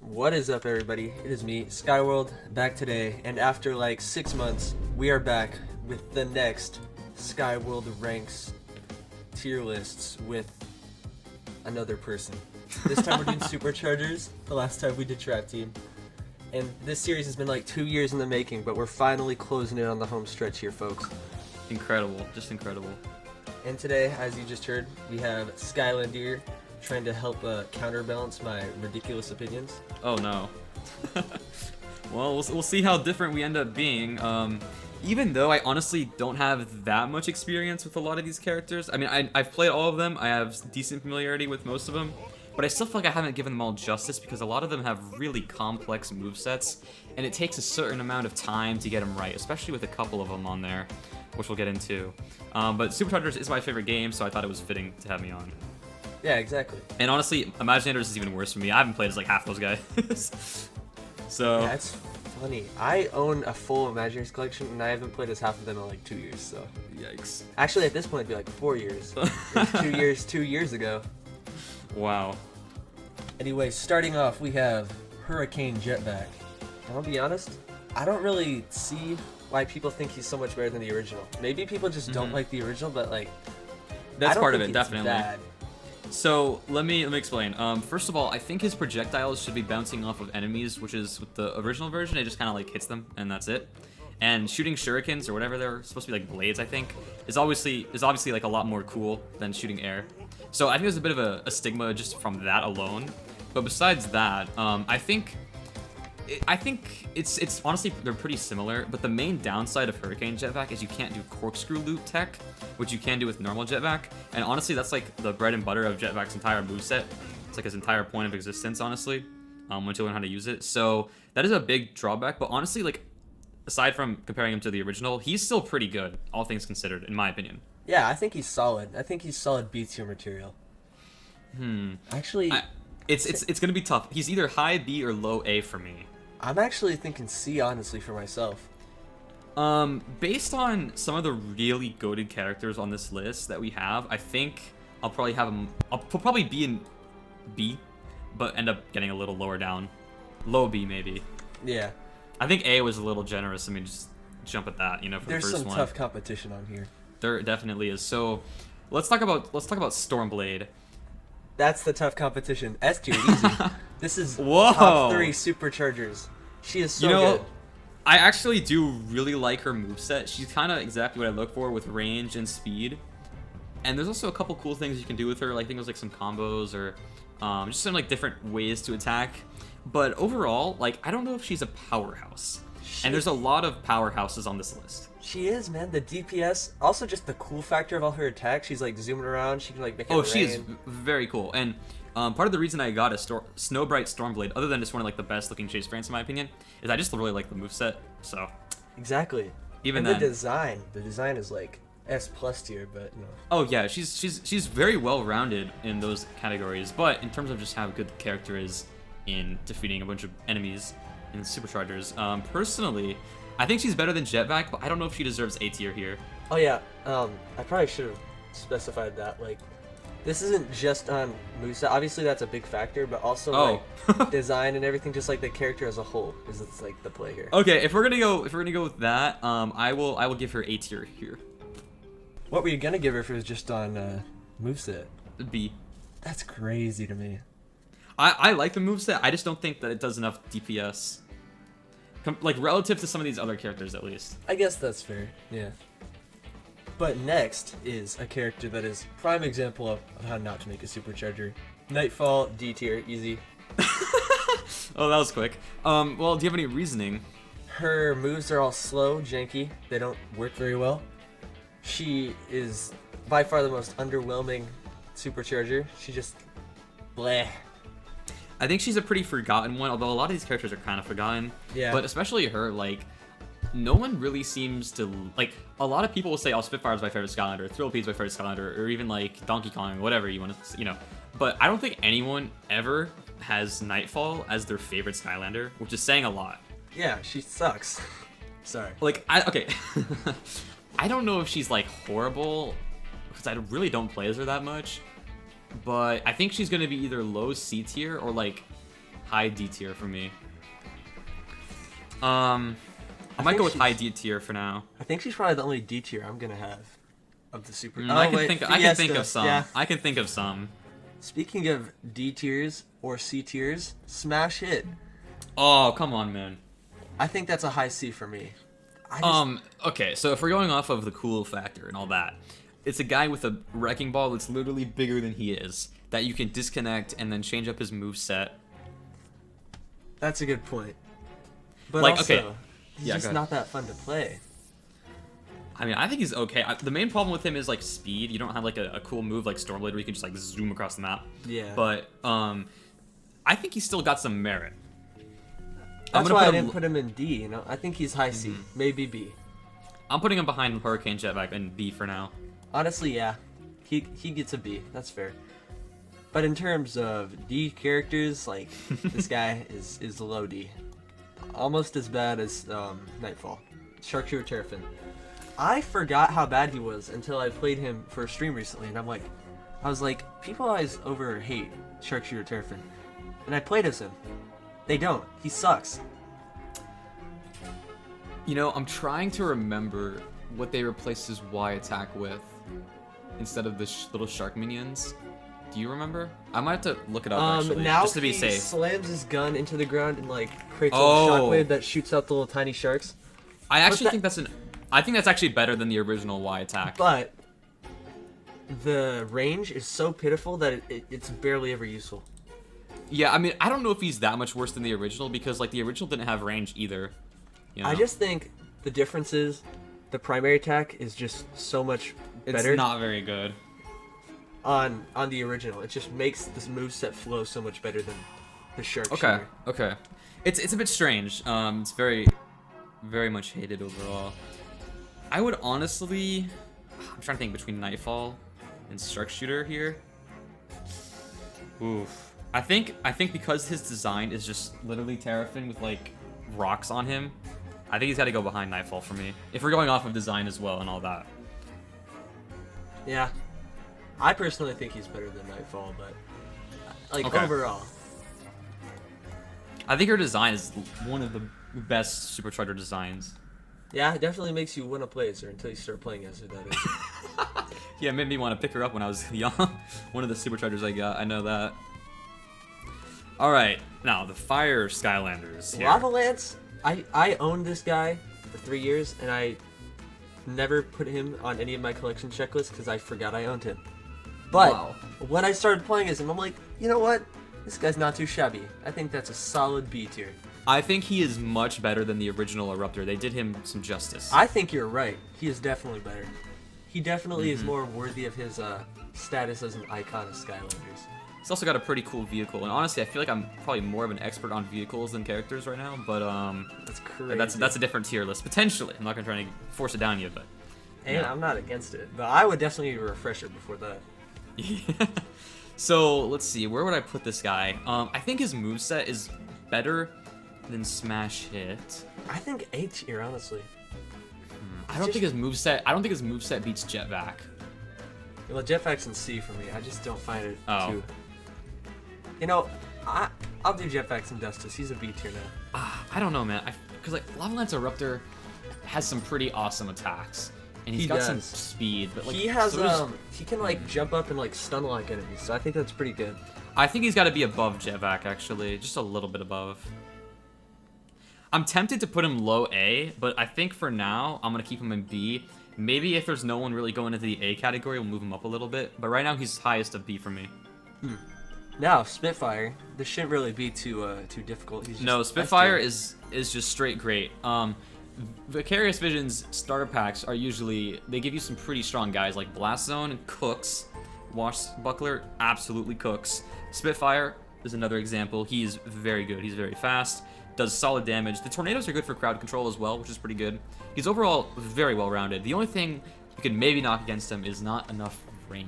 What is up, everybody? It is me, Skyworld, back today, and after like 6 months, we are back with the next Skyworld Ranks tier lists with another person. This time we're doing Superchargers. The last time we did Trap Team. And this series has been like 2 years in the making, but we're finally closing in on the home stretch here, folks. Incredible, just incredible. And today, as you just heard, we have Skylander trying to help counterbalance my ridiculous opinions. Oh no. Well, we'll see how different we end up being. Even though I honestly don't have that much experience with a lot of these characters. I mean, I've played all of them. I have decent familiarity with most of them. But I still feel like I haven't given them all justice because a lot of them have really complex movesets. And it takes a certain amount of time to get them right, especially with a couple of them on there, which we'll get into. But Superchargers is my favorite game, so I thought it was fitting to have me on. Yeah, exactly. And honestly, Imaginators is even worse for me. I haven't played as like half those guys. So That's funny. I own a full Imaginators collection, and I haven't played as half of them in like 2 years, so. yikes. Actually, at this point, it'd be like 4 years. It was 2 years ago. Wow. Anyway, starting off, we have Hurricane Jetpack. And I'll be honest, I don't really see why people think he's so much better than the original. Maybe people just don't like the original, but like, That's I don't part of think it, it's definitely. bad. So let me explain. First of all, I think his projectiles should be bouncing off of enemies, which is with the original version, it just kind of like hits them and that's it. And shooting shurikens or whatever they're supposed to be, like blades, I think, is obviously like a lot more cool than shooting air. So I think there's a bit of a stigma just from that alone. But besides that, I think it's honestly they're pretty similar, but the main downside of Hurricane Jetpack is you can't do corkscrew loop tech, which you can do with normal Jetpack. And honestly, that's like the bread and butter of Jetpack's entire moveset. It's like his entire point of existence, honestly, once you learn how to use it. So that is a big drawback. But honestly, like aside from comparing him to the original, he's still pretty good, all things considered, in my opinion. Yeah, I think he's solid. I think he's solid B tier material. Actually, it's gonna be tough. He's either high B or low A for me. I'm actually thinking C, honestly, for myself. Based on some of the really goated characters on this list that we have, I think I'll probably have him. I'll probably be in B, but end up getting a little lower down, low B maybe. Yeah. I think A was a little generous. I mean, just jump at that, you know, for There's the first some one. tough competition on here. There definitely is. So, let's talk about Stormblade. That's the tough competition. S tier, easy. This is Whoa. top 3 Superchargers. She is so good. I actually do really like her moveset. She's kind of exactly what I look for with range and speed. And there's also a couple cool things you can do with her. Like, I think there's like some combos or just some like different ways to attack. But overall, like, I don't know if she's a powerhouse. And there's a lot of powerhouses on this list. She is, man. The DPS, also just the cool factor of all her attacks. She's like zooming around. She can like make it rain. She is very cool. And part of the reason I got a Snowbright Stormblade, other than just one of like the best looking chase variants in my opinion, is I just really like the moveset. So exactly. Even and then, the design is like S+ tier, but no. Oh yeah, she's very well rounded in those categories. But in terms of just how good the character is in defeating a bunch of enemies in Superchargers, personally, I think she's better than Jetpack, but I don't know if she deserves A tier here. Oh yeah, I probably should have specified that. Like, this isn't just on moveset. Obviously, that's a big factor, but also like design and everything, just like the character as a whole, is it's like the play here. Okay, if we're gonna go with that, I will give her A tier here. What were you gonna give her if it was just on moveset? B. That's crazy to me. I like the moveset. I just don't think that it does enough DPS. Like, relative to some of these other characters, at least. I guess that's fair, yeah. But next is a character that is prime example of how not to make a Supercharger. Nightfall, D tier, easy. Oh, that was quick. Well, do you have any reasoning? Her moves are all slow, janky. They don't work very well. She is by far the most underwhelming Supercharger. She just bleh. I think she's a pretty forgotten one, although a lot of these characters are kind of forgotten. Yeah. But especially her, like, no one really seems to, like, a lot of people will say, oh, Spitfire's my favorite Skylander, Thrillpede's my favorite Skylander, or even, like, Donkey Kong, whatever you want to, you know. But I don't think anyone ever has Nightfall as their favorite Skylander, which is saying a lot. Yeah, she sucks. Sorry. Like, okay. I don't know if she's, like, horrible, because I really don't play as her that much. But I think she's going to be either low C tier or like high D tier for me. I might go with high D tier for now. I think she's probably the only D tier I'm gonna have of the super. I can think of some. Yeah. I can think of some. Speaking of D tiers or C tiers, Smash Hit. Oh, come on, man. I think that's a high C for me. Okay, so if we're going off of the cool factor and all that, it's a guy with a wrecking ball that's literally bigger than he is, that you can disconnect and then change up his moveset. That's a good point. But Like, also, okay. he's Yeah, just go ahead. not that fun to play. I mean, I think he's okay. The main problem with him is, like, speed. You don't have, like, a cool move like Stormblade where you can just, like, zoom across the map. Yeah. But, I think he's still got some merit. That's why I didn't put him in D, you know? I think he's high C, maybe B. I'm putting him behind Hurricane Jetpack and B for now. Honestly, yeah. He gets a B. That's fair. But in terms of D characters, like, this guy is low D. Almost as bad as Nightfall. Sharkshooter Terrafin. I forgot how bad he was until I played him for a stream recently, and I was like, people always hate Sharkshooter Terrafin. And I played as him. They don't. He sucks. You know, I'm trying to remember what they replaced his Y attack with instead of the little shark minions. Do you remember? I might have to look it up actually, now just to be he safe. slams his gun into the ground and like creates a shockwave that shoots out the little tiny sharks. I actually think that's actually better than the original Y attack. But the range is so pitiful that it's barely ever useful. Yeah, I mean, I don't know if he's that much worse than the original because like the original didn't have range either. You know? I just think the difference is the primary attack is just so much better. It's not very good. On the original, it just makes this moveset flow so much better than the shark. Okay, okay. It's a bit strange. It's very, very much hated overall. I would honestly, I'm trying to think between Nightfall and Sharkshooter here. Oof. I think because his design is just literally Terrafin with like rocks on him, I think he's got to go behind Nightfall for me. If we're going off of design as well and all that. Yeah. I personally think he's better than Nightfall, but like Okay. overall. I think her design is one of the best Supercharger designs. Yeah, it definitely makes you want to play as her until you start playing as her, that is. Yeah, it made me want to pick her up when I was young. One of the Superchargers I got, I know that. Alright, now the Fire Skylanders here. Lava Lance, I owned this guy for 3 years, and I never put him on any of my collection checklists because I forgot I owned him. But Wow. when I started playing as him, I'm like, you know what? This guy's not too shabby. I think that's a solid B tier. I think he is much better than the original Eruptor. They did him some justice. I think you're right. He is definitely better. He definitely is more worthy of his status as an icon of Skylanders. He's also got a pretty cool vehicle, and honestly, I feel like I'm probably more of an expert on vehicles than characters right now. But That's crazy. that's a different tier list potentially. I'm not gonna try to force it down you, but And yeah. I'm not against it, but I would definitely need a refresher before that. So let's see, where would I put this guy? I think his moveset is better than Smash Hit. I think A tier, honestly. I don't think his moveset beats Jetvac. Well, Jetpack's in C for me. I just don't find it Oh. too. You know, I'll do Jetpack some justice. He's a B tier now. I don't know, man. Because like Lava Lance Eruptor has some pretty awesome attacks, and he's He got some does. speed. But like He has so does- he can like jump up and like stun lock enemies. So I think that's pretty good. I think he's got to be above Jetvac actually, just a little bit above. I'm tempted to put him low A, but I think for now I'm gonna keep him in B. Maybe if there's no one really going into the A category, we'll move him up a little bit. But right now he's highest of B for me. Now Spitfire, this shouldn't really be too difficult. He's just No, S Spitfire tier. is just straight great. Vicarious Vision's starter packs are usually, they give you some pretty strong guys like Blast Zone and Cooks. Washbuckler absolutely cooks. Spitfire is another example. He's very good. He's very fast. Does solid damage. The tornadoes are good for crowd control as well, which is pretty good. He's overall very well rounded. The only thing you could maybe knock against him is not enough range.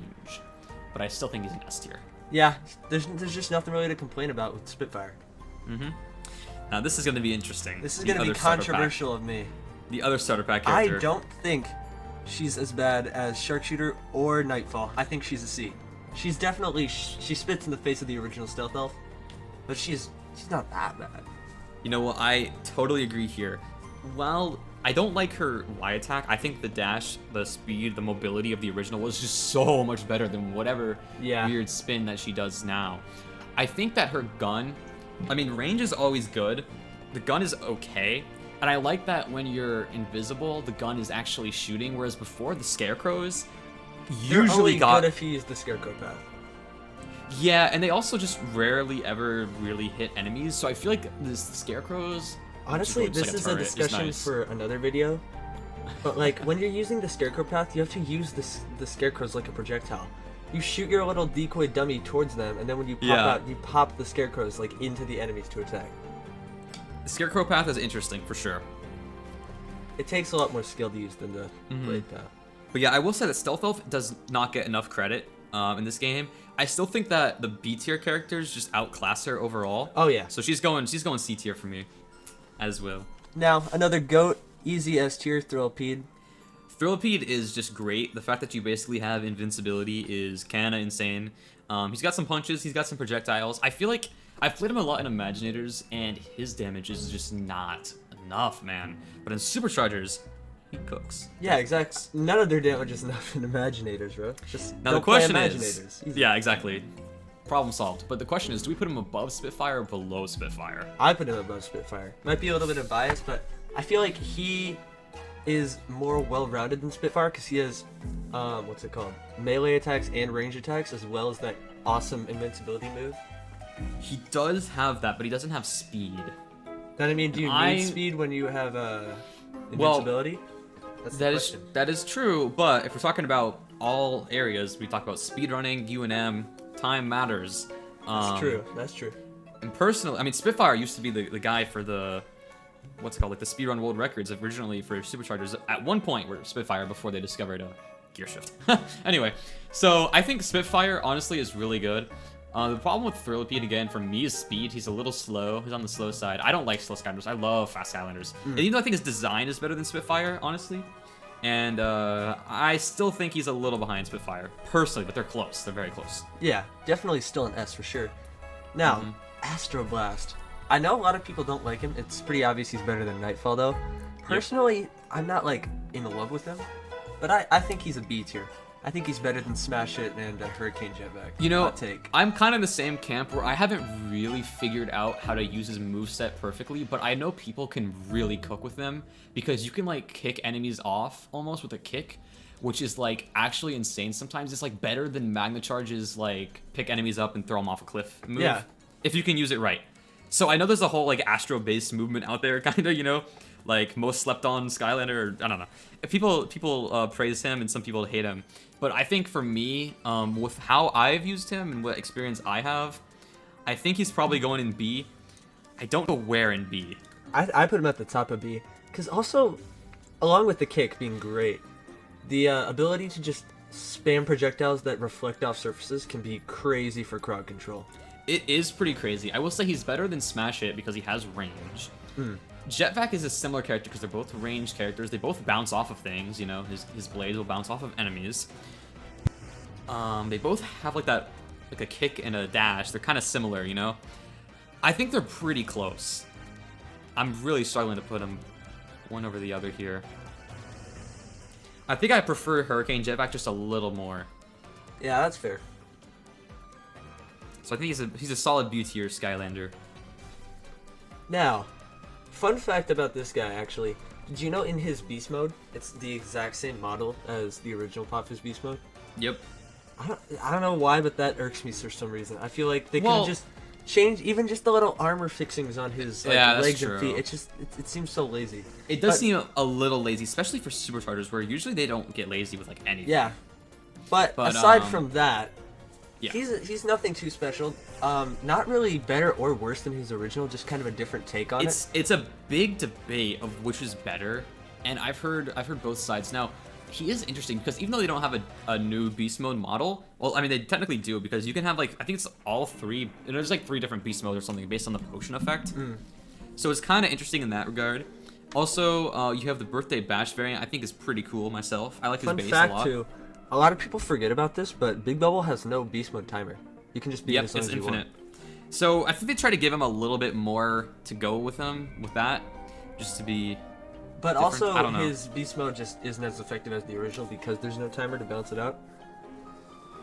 But I still think he's an S tier. Yeah, there's just nothing really to complain about with Spitfire. Now this is going to be interesting. This is The going to be other starter pack. controversial of me. The other starter pack I character. don't think she's as bad as Sharkshooter or Nightfall. I think she's a C. She's definitely she spits in the face of the original Stealth Elf, but she's she's not that bad. You know what? I totally agree here. While I don't like her Y attack, I think the dash, the speed, the mobility of the original was just so much better than whatever weird spin that she does now. I think that her gun, I mean, range is always good. The gun is okay. And I like that when you're invisible, the gun is actually shooting, whereas before, the scarecrows usually good if you use the scarecrow path. Yeah, and they also just rarely ever really hit enemies, so I feel like the scarecrows... Honestly, this is a discussion for another video, but like, when you're using the scarecrow path, you have to use the scarecrows like a projectile. You shoot your little decoy dummy towards them, and then when you pop out, you pop the scarecrows like into the enemies to attack. The scarecrow path is interesting, for sure. It takes a lot more skill to use than the blade path. But yeah, I will say that Stealth Elf does not get enough credit in this game. I still think that the B tier characters just outclass her overall. Oh yeah. So she's going C tier for me, as well. Now another goat, easy S tier, Thrillipede. Thrillipede is just great. The fact that you basically have invincibility is kinda insane. He's got some punches, he's got some projectiles. I feel like I've played him a lot in Imaginators, and his damage is just not enough, man. But in Superchargers, he cooks. Yeah, exactly. None of their damage is enough in Imaginators, bro. Just now the question is, yeah, exactly. Problem solved. But the question is, do we put him above Spitfire or below Spitfire? I put him above Spitfire. Might be a little bit of bias, but I feel like he is more well-rounded than Spitfire because he has, what's it called? Melee attacks and range attacks, as well as that awesome invincibility move. He does have that, but he doesn't have speed. Then I mean, do you need speed when you have invincibility? Well, that is true, but if we're talking about all areas, we talk about speedrunning, UNM, time matters. That's true. That's true. And personally, I mean, Spitfire used to be the guy for the, what's it called, like the speedrun world records originally for Superchargers. At one point, were Spitfire before they discovered gear shift. Anyway, so I think Spitfire honestly is really good. The problem with Thrillipede, again, for me, is speed. He's a little slow. He's on the slow side. I don't like slow Skylanders. I love fast Skylanders. And even though I think his design is better than Spitfire, honestly, and I still think he's a little behind Spitfire, personally, but they're close. They're very close. Yeah, definitely still an S for sure. Now, Astro Blast. I know a lot of people don't like him. It's pretty obvious he's better than Nightfall, though. Personally, I'm not, like, in love with him, but I think he's a B tier. I think he's better than Smash It and Hurricane Jetpack. You know, hot take. I'm kind of in the same camp where I haven't really figured out how to use his moveset perfectly, but I know people can really cook with them because you can like kick enemies off almost with a kick, which is like actually insane sometimes. It's like better than Magna Charge's like pick enemies up and throw them off a cliff move. Yeah. If you can use it right. So I know there's a whole like Astro-based movement out there, kind of, you know? Like most slept on Skylander, or I don't know. People praise him and some people hate him. But I think for me, with how I've used him and what experience I have, I think he's probably going in B. I don't know where in B. I put him at the top of B. Because also, along with the kick being great, the ability to just spam projectiles that reflect off surfaces can be crazy for crowd control. It is pretty crazy. I will say he's better than Smash It because he has range. Jetpack is a similar character because they're both ranged characters. They both bounce off of things, you know. His blades will bounce off of enemies. They both have like that, like a kick and a dash. They're kind of similar, you know. I think they're pretty close. I'm really struggling to put them one over the other here. I think I prefer Hurricane Jetpack just a little more. Yeah, that's fair. So I think he's a solid B tier Skylander. Now, fun fact about this guy, actually. Did you know in his Beast Mode, it's the exact same model as the original Pop Fizz Beast Mode? Yep. I don't know why, but that irks me for some reason. I feel like they could have just changed even just the little armor fixings on his legs and feet. It seems so lazy. It does seem a little lazy, especially for Superchargers, where usually they don't get lazy with like anything. Yeah. But aside from that, he's nothing too special. Not really better or worse than his original, just kind of a different take on it. It's a big debate of which is better, and I've heard both sides. Now, he is interesting because even though they don't have a new Beast Mode model, well, I mean, they technically do because you can have like, I think it's all three, and there's like 3 different Beast Modes or something based on the potion effect. So it's kind of interesting in that regard. Also, you have the Birthday Bash variant. I think is pretty cool myself. I like his base a lot. Fun fact too, a lot of people forget about this, but Big Bubble has no Beast Mode timer. You can just beat it as long as you want. It's infinite. So I think they try to give him a little bit more to go with him with that, just to be. But different. also, I don't know. his beast mode just isn't as effective as the original because there's no timer to balance it out.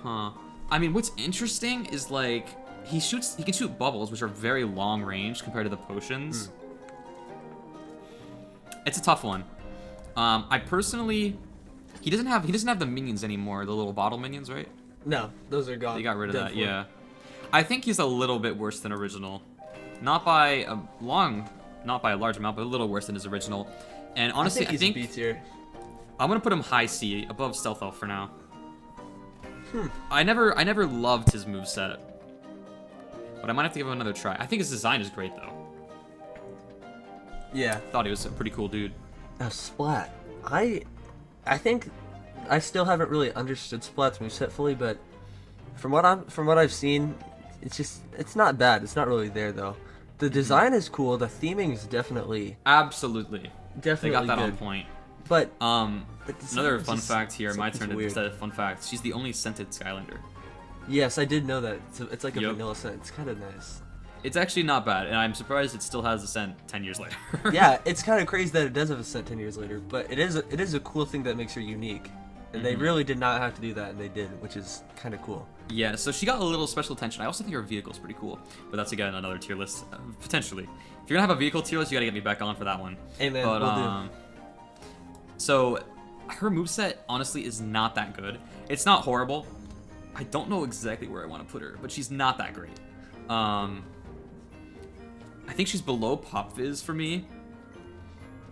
Huh. I mean, what's interesting is like he can shoot bubbles, which are very long range compared to the potions. It's a tough one. I personally, he doesn't have the minions anymore, the little bottle minions, right? No, those are gone. They got rid of Done that, for. yeah. I think he's a little bit worse than original. Not by a large amount, but a little worse than his original. And honestly, I think he's a B tier. I'm gonna put him high C, above Stealth Elf for now. I never loved his moveset, but I might have to give him another try. I think his design is great though. Yeah. Thought he was a pretty cool dude. Now Splat. I think I still haven't really understood Splat's moveset fully, but from what I've seen, it's not bad. It's not really there though. The design is cool. The theming is definitely Absolutely. They got that good. on point. But Another fun fact here. My it's turn to weird. say fun fact. She's the only scented Skylander. yes, I did know that. It's like a Yep. vanilla scent. It's kind of nice. It's actually not bad, and I'm surprised it still has the scent 10 years later. Yeah, it's kind of crazy that it does have a scent 10 years later, but it is a cool thing that makes her unique. And they really did not have to do that, and they did, which is kind of cool. Yeah, so she got a little special attention. I also think her vehicle's pretty cool, but that's again another tier list potentially. If you're gonna have a vehicle tier list, you gotta get me back on for that one. Amen. But Will do. so her moveset honestly is not that good. It's not horrible. I don't know exactly where I want to put her, but she's not that great. I think she's below Pop Fizz for me.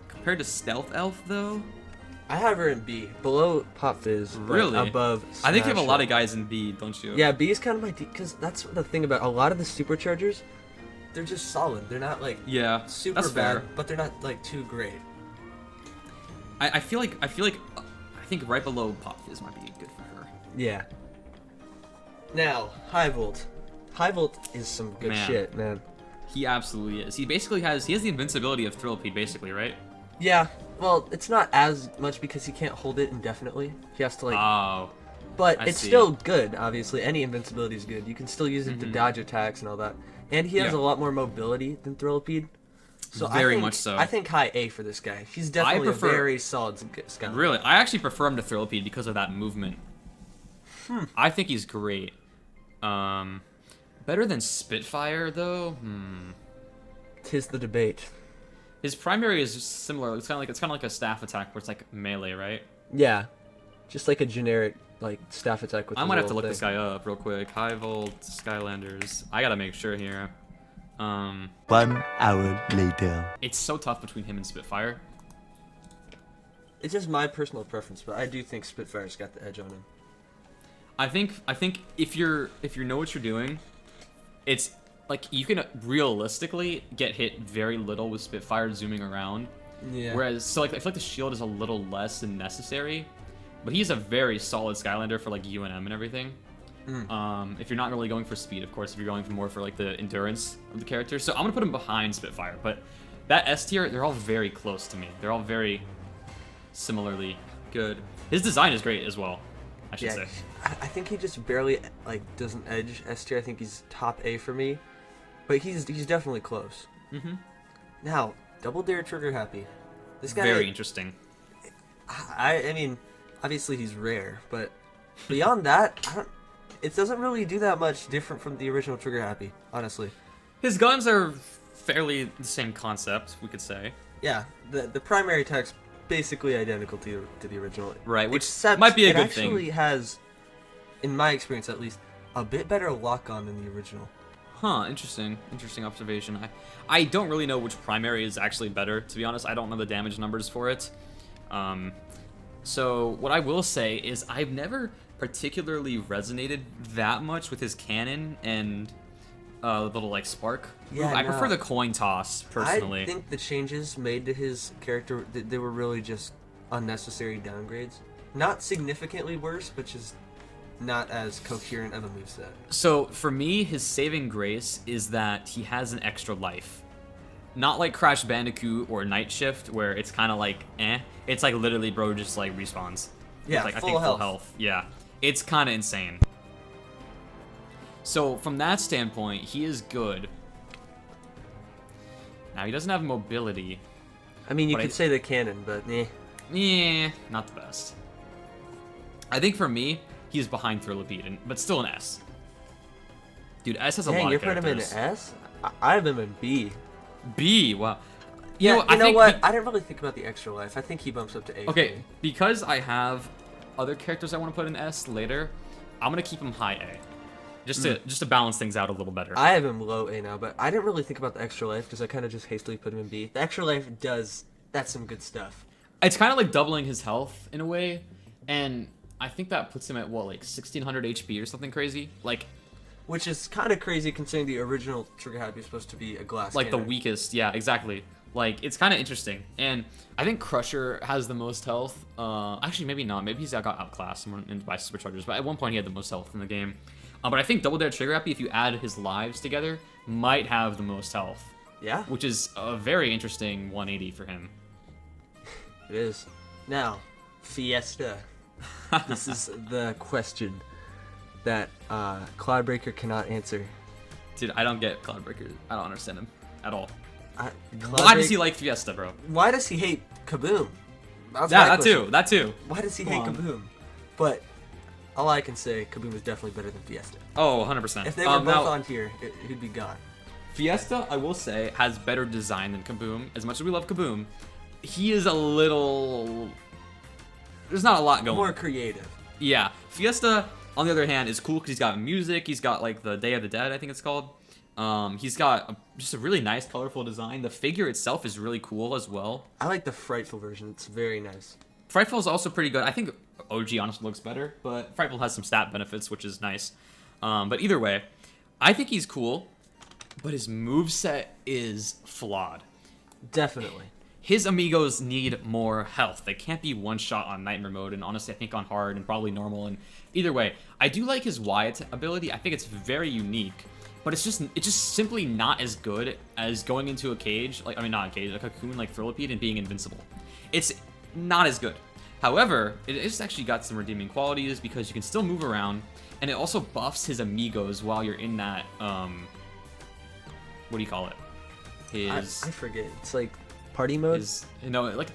Compared to Stealth Elf though. I have her in B, below Pop Fizz, but Really? above I think you have a Smash lot It. of guys in B, don't you? Yeah, B is kind of my D, because that's the thing about a lot of the Superchargers. They're just solid. They're not like Yeah. super that's bad, fair. but they're not like too great. I feel like I think right below Pop Fizz might be good for her. Yeah. Now, High Volt. High Volt is some good Man. shit, man. He absolutely is. He has the invincibility of Thrillipede, basically, right? Yeah, well, it's not as much because he can't hold it indefinitely. He has to like, Oh, but I it's see. still good. Obviously, any invincibility is good. You can still use it to dodge attacks and all that. And he has Yeah. a lot more mobility than Thrillipede. So Very I think, much so. I think high A for this guy. He's definitely prefer- a very solid Skylander. really? I actually prefer him to Thrillipede because of that movement. I think he's great. Better than Spitfire though. Tis the debate. His primary is similar. It's kind of like a staff attack where it's like melee, right? Yeah, just like a generic like staff attack with. I the might have to little look this thing. guy up real quick. High Volt Skylanders. I gotta make sure here. 1 hour later. It's so tough between him and Spitfire. It's just my personal preference, but I do think Spitfire's got the edge on him. I think if you know what you're doing, it's like you can realistically get hit very little with Spitfire zooming around. Yeah. Whereas I feel like the shield is a little less than necessary, but he's a very solid Skylander for like UNM and everything. If you're not really going for speed, of course, if you're going for more for like the endurance of the character. So I'm gonna put him behind Spitfire, but that S tier, they're all very close to me. They're all very similarly good. His design is great as well, I should say. I think he just barely like doesn't edge S tier. I think he's top A for me, but he's definitely close. Now, Double Dare Trigger Happy. This guy, Very interesting. I mean, obviously he's rare, but beyond that, it doesn't really do that much different from the original Trigger Happy, honestly. His guns are fairly the same concept, we could say. Yeah, the primary attack's basically identical to the original. Right, which Except might be a it good thing. actually has, in my experience at least, a bit better lock-on than the original. Huh, interesting observation. I don't really know which primary is actually better, to be honest. I don't know the damage numbers for it. So what I will say is I've never particularly resonated that much with his cannon and little like spark. Yeah, I no. prefer the coin toss personally. I think the changes made to his character, they were really just unnecessary downgrades. Not significantly worse, but just not as coherent of a moveset. So for me, his saving grace is that he has an extra life. Not like Crash Bandicoot or Night Shift, where it's kind of like, eh. It's like literally, bro, just like respawns. Yeah, It's like, full I think health. full health. Yeah, it's kind of insane. So from that standpoint, he is good. Now he doesn't have mobility. I mean, you But could say the cannon, but eh. Yeah, not the best. I think for me, he's behind Thrillipede, but still an S. Dude, S has a Dang, lot you of put him in characters. S? I have him in B. B, wow. Yeah, I you know think what? I didn't really think about the extra life. I think he bumps up to A. for Okay, me. because I have other characters I want to put in S later, I'm gonna keep him high A, just to balance things out a little better. I have him low A now, but I didn't really think about the extra life because I kind of just hastily put him in B. The extra life that's some good stuff. It's kind of like doubling his health in a way, and I think that puts him at what, like 1600 HP or something crazy, Which is kind of crazy considering the original Trigger Happy is supposed to be a glass like the cannon. weakest. Yeah, exactly. Like, it's kind of interesting, and I think Crusher has the most health. Actually, maybe not. Maybe he's got outclassed by Superchargers, but at one point he had the most health in the game. But I think Double Dare Trigger Happy, if you add his lives together, might have the most health, Yeah, which is a very interesting 180 for him. it is. Now, Fiesta. This is the question that Cloudbreaker cannot answer. Dude, I don't get Cloudbreaker. I don't understand him at all. Why Cloudbreak- does he like Fiesta, bro? Why does he hate Kaboom? That's Yeah, my that question. too. That too. Why does he Come hate on. Kaboom? But all I can say, Kaboom is definitely better than Fiesta. Oh, 100%. If they were both now, on here, he'd be gone. Fiesta, I will say, has better design than Kaboom. As much as we love Kaboom, he is a little... There's not a lot going. More creative. Yeah. Fiesta, on the other hand, is cool because he's got music. He's got, like, the Day of the Dead, I think it's called. He's got just a really nice, colorful design. The figure itself is really cool as well. I like the Frightful version. It's very nice. Frightful is also pretty good. I think OG honestly looks better, but Frightful has some stat benefits, which is nice. But either way, I think he's cool, but his moveset is flawed. Definitely. His amigos need more health. They can't be one shot on Nightmare mode, and honestly, I think on hard and probably normal. And either way, I do like his Wyatt ability. I think it's very unique, but it's just simply not as good as going into a cage, not a cage, a cocoon like Thrillipede and being invincible. It's not as good. However, it has actually got some redeeming qualities because you can still move around, and it also buffs his amigos while you're in that, what do you call it? I forget. It's like party mode? It's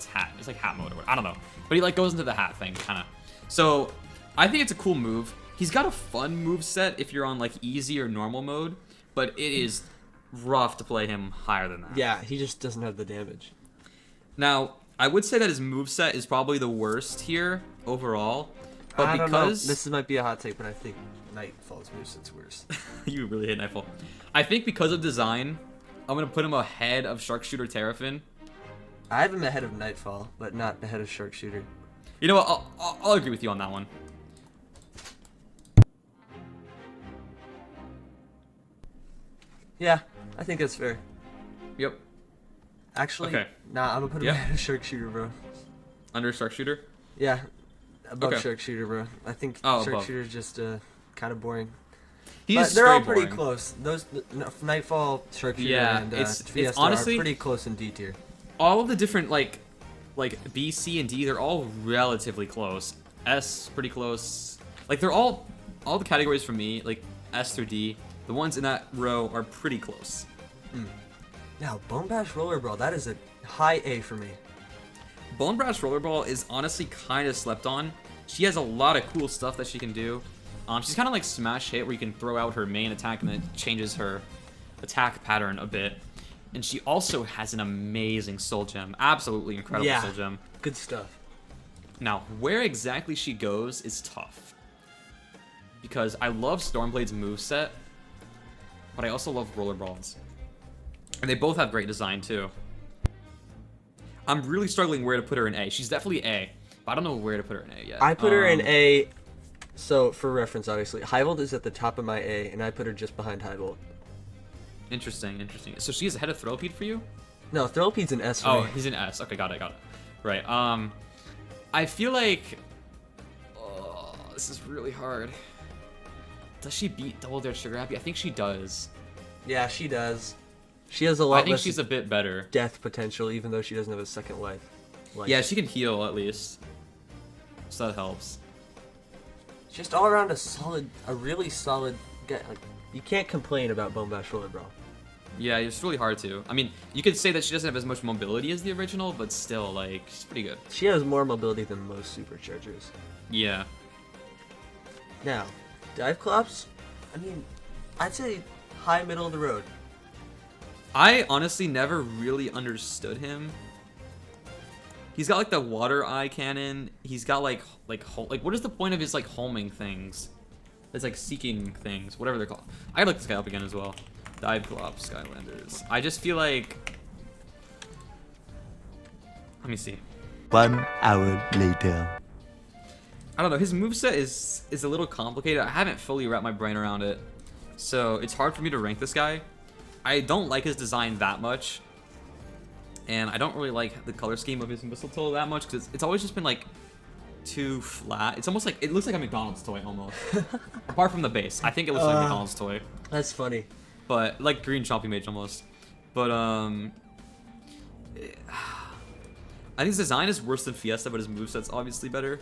hat. It's like hat mode or whatever. I don't know. But he goes into the hat thing, kind of. So, I think it's a cool move. He's got a fun move set if you're on easy or normal mode, but it is rough to play him higher than that. Yeah, he just doesn't have the damage. Now, I would say that his moveset is probably the worst here overall, but I don't know. because This might be a hot take, but I think Nightfall's moveset's worse. you really hate Nightfall. I think because of design, I'm gonna put him ahead of Sharpshooter Terrafin. I have him ahead of Nightfall, but not ahead of Sharpshooter. You know what? I'll agree with you on that one. Yeah, I think that's fair. Yep. Actually, Okay. nah, I'm gonna put him Yeah. ahead of Sharpshooter, bro. Under Sharpshooter. Yeah, above Okay. Sharpshooter, bro. I think Oh, above. Sharpshooter's just kind of boring. He But is they're all straight pretty boring. close. Nightfall, Sharpshooter, Yeah, and it's Fiesta honestly- are pretty close in D tier. All of the different like B, C, and D, they're all relatively close. S pretty close. They're all the categories for me, like S through D. The ones in that row are pretty close. Now, Bone Bash Rollerball, that is a high A for me. Bone Brash Rollerball is honestly kind of slept on. She has a lot of cool stuff that she can do. She's kind of like Smash Hit, where you can throw out her main attack and then it changes her attack pattern a bit. And she also has an amazing Soul Gem. Absolutely incredible Yeah. Soul Gem. Good stuff. Now, where exactly she goes is tough. Because I love Stormblade's moveset, but I also love Rollerballs. And they both have great design, too. I'm really struggling where to put her in A. She's definitely A, but I don't know where to put her in A yet. I put her in A, so for reference, obviously, Highvolt is at the top of my A, and I put her just behind Highvolt. Interesting, interesting. So she is ahead of Thrillipede for you? No, Thrillpede's an S for Oh, me. he's an S. Okay, got it. Right. I feel like... Oh, this is really hard. Does she beat Double Dare Sugar Happy? I think she does. Yeah, she does. She has a lot I think less she's a bit better. death potential, even though she doesn't have a second life. Yeah, she can heal at least. So that helps. Just all around a really solid you can't complain about Bone Bash Roller Brawl. Yeah, it's really hard to. I mean, you could say that she doesn't have as much mobility as the original, but still, like, she's pretty good. She has more mobility than most Superchargers. Yeah. Now, dive collapse. I mean, I'd say high middle of the road. I honestly never really understood him. He's got like the water eye cannon. He's got like what is the point of his like homing things? It's like seeking things, whatever they're called. I'd look this guy up again as well. Dive collapse Skylanders. I just feel like. Let me see. 1 hour later. I don't know. His moveset is a little complicated. I haven't fully wrapped my brain around it, so it's hard for me to rank this guy. I don't like his design that much, and I don't really like the color scheme of his mistletoe that much because it's always just been like too flat. It's almost like it looks like a McDonald's toy almost. Apart from the base, I think it looks like a McDonald's toy. That's funny. But like green chompy mage almost. But I think his design is worse than Fiesta, but his moveset's obviously better.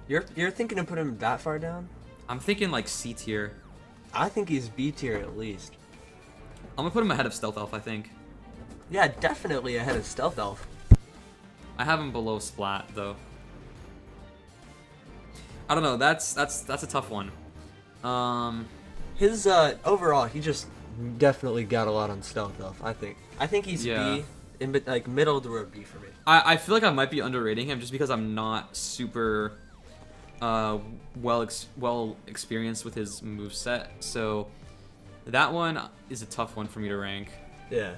You're thinking of putting him that far down? I'm thinking like C tier. I think he's B tier at least. I'm gonna put him ahead of Stealth Elf, I think. Yeah, definitely ahead of Stealth Elf. I have him below Splat though. I don't know. That's a tough one. His overall, he just definitely got a lot on Stealth Elf. I think he's Yeah. B, like middle of the road B for me. I feel like I might be underrating him just because I'm not super well experienced with his moveset. So that one is a tough one for me to rank. Yeah.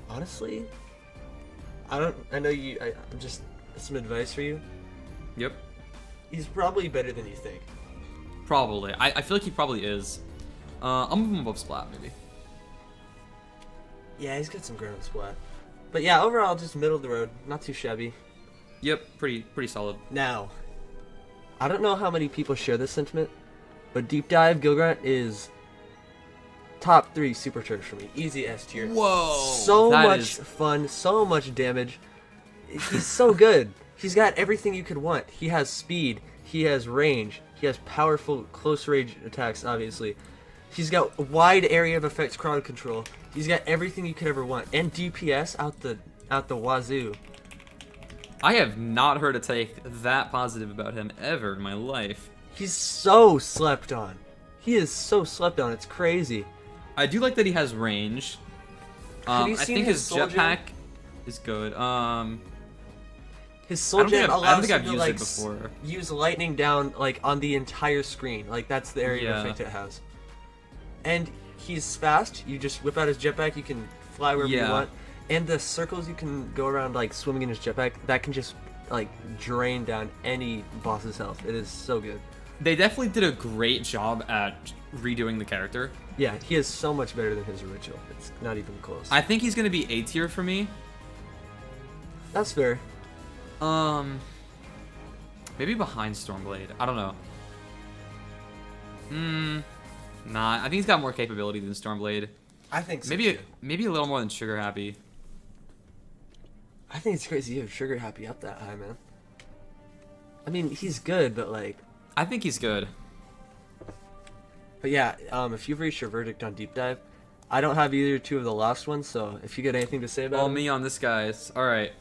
Honestly, I know you. I'm just some advice for you. Yep. He's probably better than you think. Probably. I feel like he probably is. I'll move him above Splat maybe. Yeah, he's got some ground splat. But yeah, overall, just middle of the road. Not too shabby. Yep. Pretty solid. Now, I don't know how many people share this sentiment, but Deep Dive Gilgrunt is top 3 Superchargers for me. Easy S tier. Whoa. So much fun, so much damage. He's so good. He's got everything you could want. He has speed. He has range. He has powerful close range attacks, obviously. He's got a wide area of effects crowd control. He's got everything you could ever want. And DPS out the wazoo. I have not heard a take that positive about him ever in my life. He's so slept on. He is so slept on. It's crazy. I do like that he has range. Have you I seen think his Soul Gem? jetpack is good. His Soul Gem I don't allows think I've him to used like it before. use lightning down like on the entire screen. Like that's the area of effect it has. And he's fast. You just whip out his jetpack. You can fly wherever you want. And the circles you can go around like swimming in his jetpack, that can just like drain down any boss's health. It is so good. They definitely did a great job at redoing the character. Yeah, he is so much better than his original. It's not even close. I think he's gonna be A tier for me. That's fair. Maybe behind Stormblade. I don't know. Nah. I think he's got more capability than Stormblade. I think so Maybe too. maybe a little more than Sugar Happy. I think it's crazy you have Sugar Happy up that high, man. I mean, he's good, but like. I think he's good. But yeah, if you've reached your verdict on Deep Dive, I don't have either two of the last ones, so if you got anything to say about Well, him. me on this, guys. All right.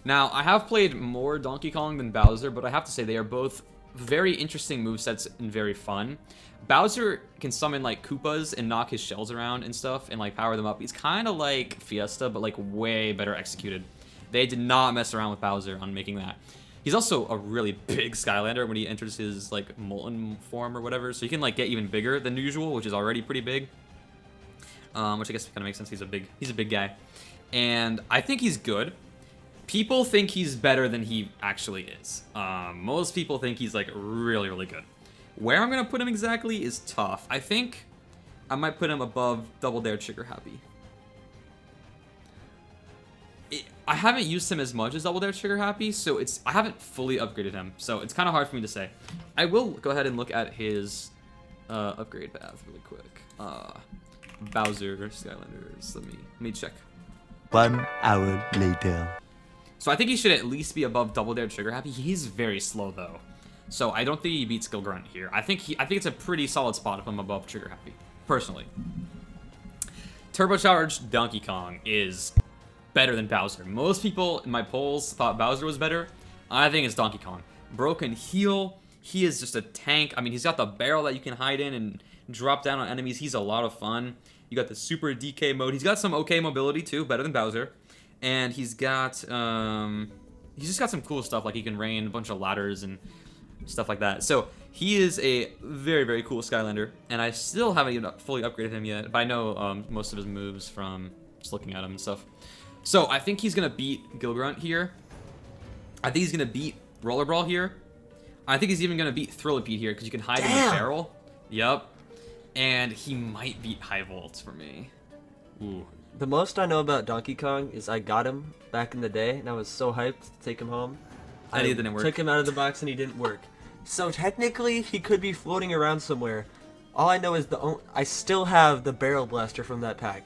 Now, I have played more Donkey Kong than Bowser, but I have to say they are both very interesting movesets and very fun. Bowser can summon like Koopas and knock his shells around and stuff and like power them up. He's kind of like Fiesta, but like way better executed. They did not mess around with Bowser on making that. He's also a really big Skylander when he enters his like molten form or whatever, so he can like get even bigger than usual, which is already pretty big. Which I guess kind of makes sense. He's a big guy, and I think he's good. People think he's better than he actually is. Most people think he's like really, really good. Where I'm gonna put him exactly is tough. I think I might put him above Double Dare Trigger Happy. I haven't used him as much as Double Dare Trigger Happy, so I haven't fully upgraded him, so it's kind of hard for me to say. I will go ahead and look at his upgrade path really quick. Bowser Skylanders. Let me check. 1 hour later. So I think he should at least be above Double Dare Trigger Happy. He's very slow though. So I don't think he beats Gilgrunt here. I think it's a pretty solid spot if I'm above Trigger Happy, personally. Turbocharged Donkey Kong is better than Bowser. Most people in my polls thought Bowser was better. I think it's Donkey Kong. Broken Heel, he is just a tank. I mean, he's got the barrel that you can hide in and drop down on enemies. He's a lot of fun. You got the Super DK mode. He's got some okay mobility too, better than Bowser. And he's just got some cool stuff, like he can rain a bunch of ladders and stuff like that. So he is a very, very cool Skylander, and I still haven't even fully upgraded him yet, but I know most of his moves from just looking at him and stuff. So I think he's gonna beat Gilgrunt here. I think he's gonna beat Roller Brawl here. I think he's even gonna beat Thrillipede here because you can hide in the barrel. Yep. And he might beat High Volts for me. Ooh. The most I know about Donkey Kong is I got him back in the day, and I was so hyped to take him home. And he didn't work. Took him out of the box, and he didn't work. So technically, he could be floating around somewhere. All I know is I still have the Barrel Blaster from that pack.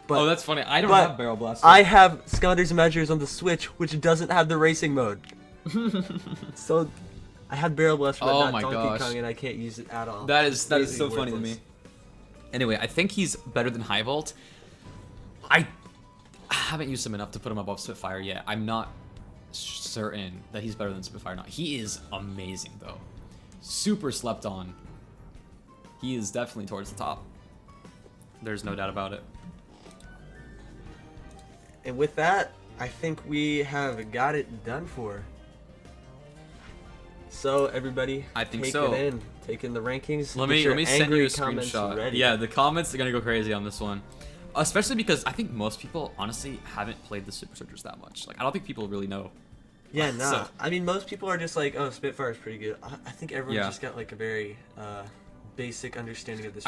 But, oh, that's funny. I don't have Barrel Blaster. I have Skylanders Imaginers on the Switch, which doesn't have the racing mode. So I have Barrel Blaster, but not Donkey Kong, and I can't use it at all. That is so funny to me. Anyway, I think he's better than High Volt. I haven't used him enough to put him above Spitfire yet. I'm not certain that he's better than Spitfire or not. He is amazing, though. Super slept on. He is definitely towards the top. There's no doubt about it. And with that, I think we have got it done for. So everybody, I think take so. it in. Take in the rankings. Let me send you a comments screenshot. ready. Yeah, the comments are gonna go crazy on this one. Especially because I think most people honestly haven't played the Superchargers that much. Like, I don't think people really know. Yeah, nah. So- I mean, most people are just like, oh, Spitfire's pretty good. I think everyone's just got like a very basic understanding of this.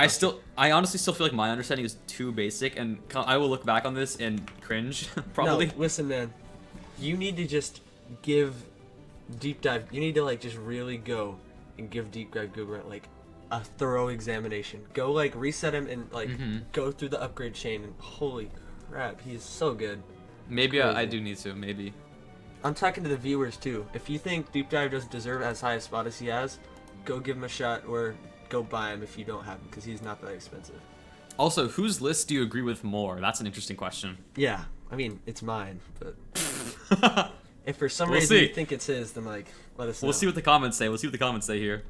I honestly still feel like my understanding is too basic, and I will look back on this and cringe, probably. No, listen, man. You need to just give Deep Dive. You need to like just really go and give Deep Dive Gilgrunt like a thorough examination. Go like reset him and like go through the upgrade chain. And holy crap, he's so good. Maybe I do need to. Maybe. I'm talking to the viewers too. If you think Deep Dive doesn't deserve as high a spot as he has, go give him a shot or go buy him if you don't have him because he's not that expensive. Also, whose list do you agree with more? That's an interesting question. Yeah, I mean it's mine, but if for some reason you think it's his, then like let us know. We'll see what the comments say. We'll see what the comments say here.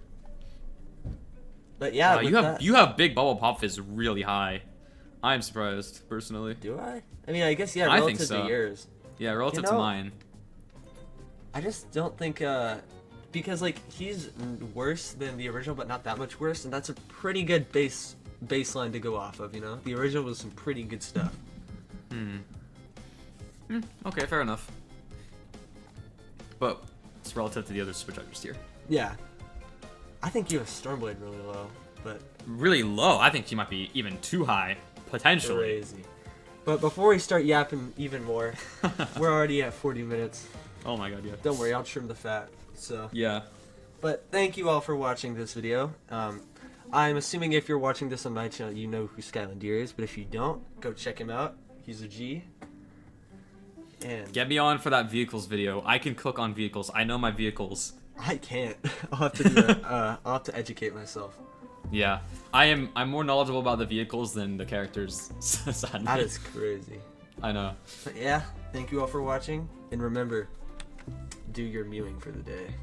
But yeah, you have Big Bubble Pop Fizz really high. I'm surprised personally. Do I? I mean, I guess yeah. I Relative think so. to yours. Yeah, relative to mine. I just don't think because like he's worse than the original, but not that much worse, and that's a pretty good baseline to go off of. You know, the original was some pretty good stuff. Okay, fair enough. But it's relative to the other Superchargers here. Yeah. I think you have Stormblade really low, but Really low. I think she might be even too high, potentially. crazy. But before we start yapping even more, we're already at 40 minutes. Oh my god, yeah. Don't worry, I'll trim the fat. So. Yeah. But thank you all for watching this video. I'm assuming if you're watching this on my channel, you know who Skylandeer is, but if you don't, go check him out. He's a G. And Get me on for that vehicles video. I can cook on vehicles. I know my vehicles. I can't. I'll have to do that. I'll have to educate myself. Yeah. I'm more knowledgeable about the vehicles than the characters. Sadly. That is crazy. I know. But yeah, thank you all for watching, and remember, do your mewing for the day.